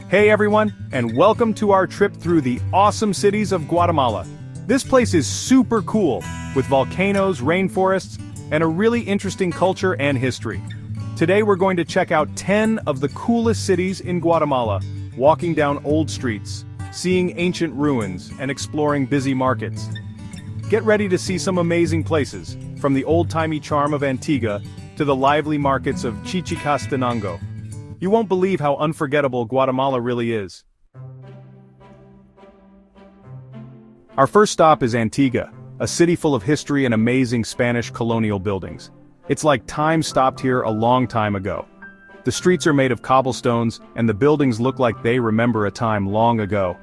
Hey everyone, and welcome to our trip through the awesome cities of Guatemala. This place is super cool, with volcanoes, rainforests, and a really interesting culture and history. Today we're going to check out 10 of the coolest cities in Guatemala, walking down old streets, seeing ancient ruins, and exploring busy markets. Get ready to see some amazing places, from the old-timey charm of Antigua to the lively markets of Chichicastenango. You won't believe how unforgettable Guatemala really is. Our first stop is Antigua, a city full of history and amazing Spanish colonial buildings. It's like time stopped here a long time ago. The streets are made of cobblestones, and the buildings look like they remember a time long ago.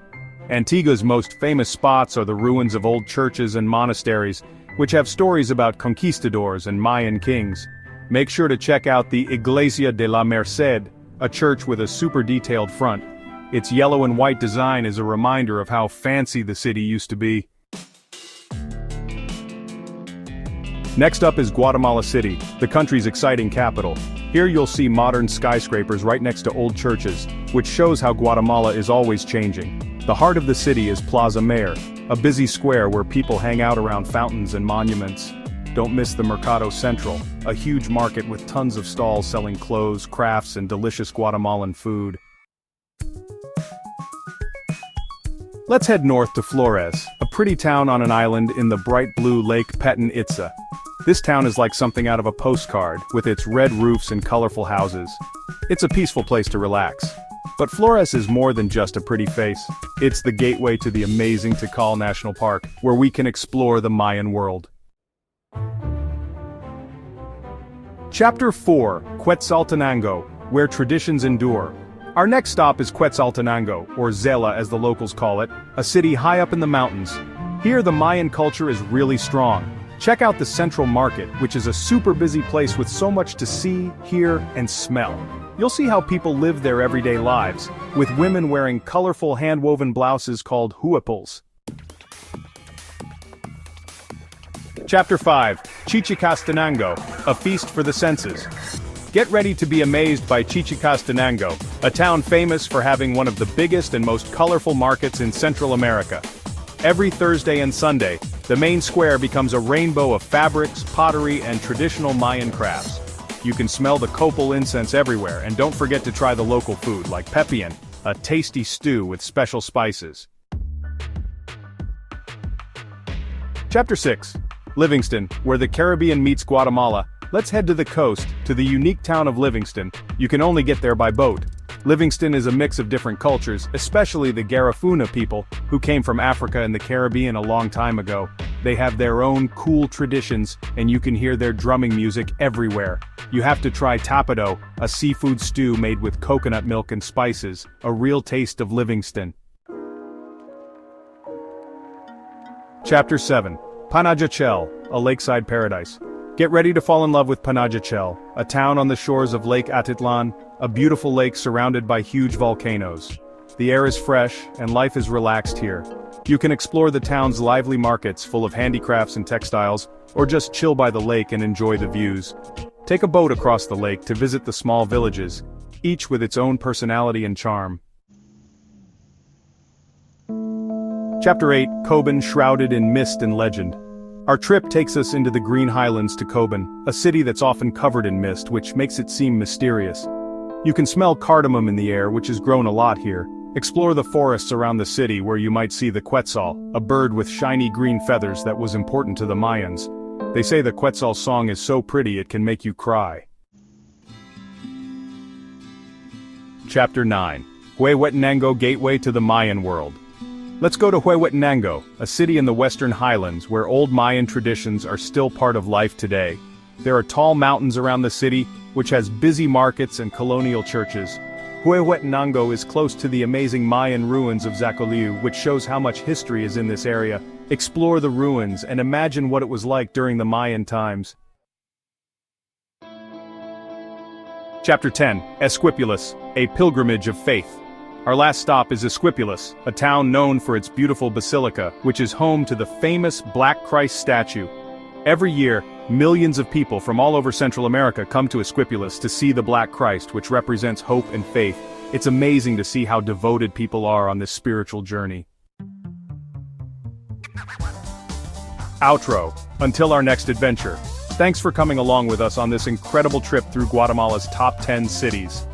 Antigua's most famous spots are the ruins of old churches and monasteries, which have stories about conquistadors and Mayan kings. Make sure to check out the Iglesia de la Merced, a church with a super detailed front. Its yellow and white design is a reminder of how fancy the city used to be. Next up is Guatemala City, the country's exciting capital. Here you'll see modern skyscrapers right next to old churches, which shows how Guatemala is always changing. The heart of the city is Plaza Mayor, a busy square where people hang out around fountains and monuments. Don't miss the Mercado Central, a huge market with tons of stalls selling clothes, crafts, and delicious Guatemalan food. Let's head north to Flores, a pretty town on an island in the bright blue Lake Petin Itza. This town is like something out of a postcard, with its red roofs and colorful houses. It's a peaceful place to relax. But Flores is more than just a pretty face. It's the gateway to the amazing Tikal National Park, where we can explore the Mayan world. Chapter 4, Quetzaltenango, where traditions endure. Our next stop is Quetzaltenango, or Zela as the locals call it, a city high up in the mountains. Here the Mayan culture is really strong. Check out the Central Market, which is a super busy place with so much to see, hear, and smell. You'll see how people live their everyday lives, with women wearing colorful hand-woven blouses called huipols. Chapter 5, Chichicastenango, a feast for the senses. Get ready to be amazed by Chichicastenango, a town famous for having one of the biggest and most colorful markets in Central America. Every Thursday and Sunday, the main square becomes a rainbow of fabrics, pottery, and traditional Mayan crafts. You can smell the copal incense everywhere, and don't forget to try the local food like pepian, a tasty stew with special spices. Chapter 6, Livingston, where the Caribbean meets Guatemala. Let's head to the coast, to the unique town of Livingston. You can only get there by boat. Livingston is a mix of different cultures, especially the Garifuna people, who came from Africa and the Caribbean a long time ago. They have their own cool traditions, and you can hear their drumming music everywhere. You have to try tapado, a seafood stew made with coconut milk and spices, a real taste of Livingston. Chapter 7, Panajachel, a lakeside paradise. Get ready to fall in love with Panajachel, a town on the shores of Lake Atitlan, a beautiful lake surrounded by huge volcanoes. The air is fresh, and life is relaxed here. You can explore the town's lively markets full of handicrafts and textiles, or just chill by the lake and enjoy the views. Take a boat across the lake to visit the small villages, each with its own personality and charm. Chapter 8, Coban, shrouded in mist and legend. Our trip takes us into the Green Highlands to Coban, a city that's often covered in mist, which makes it seem mysterious. You can smell cardamom in the air, which has grown a lot here. Explore the forests around the city where you might see the quetzal, a bird with shiny green feathers that was important to the Mayans. They say the quetzal's song is so pretty it can make you cry. Chapter 9, Huehuetenango, gateway to the Mayan world. Let's go to Huehuetenango, a city in the western highlands where old Mayan traditions are still part of life today. There are tall mountains around the city, which has busy markets and colonial churches. Huehuetenango is close to the amazing Mayan ruins of Zacoliu, which shows how much history is in this area. Explore the ruins and imagine what it was like during the Mayan times. Chapter 10, Esquipulas, a pilgrimage of faith. Our last stop is Esquipulas, a town known for its beautiful basilica, which is home to the famous Black Christ statue. Every year, millions of people from all over Central America come to Esquipulas to see the Black Christ, which represents hope and faith. It's amazing to see how devoted people are on this spiritual journey. Outro. Until our next adventure. Thanks for coming along with us on this incredible trip through Guatemala's top 10 cities.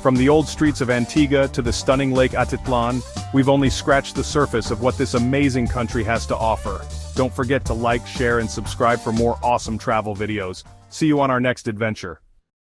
From the old streets of Antigua to the stunning Lake Atitlan, we've only scratched the surface of what this amazing country has to offer. Don't forget to like, share, and subscribe for more awesome travel videos. See you on our next adventure.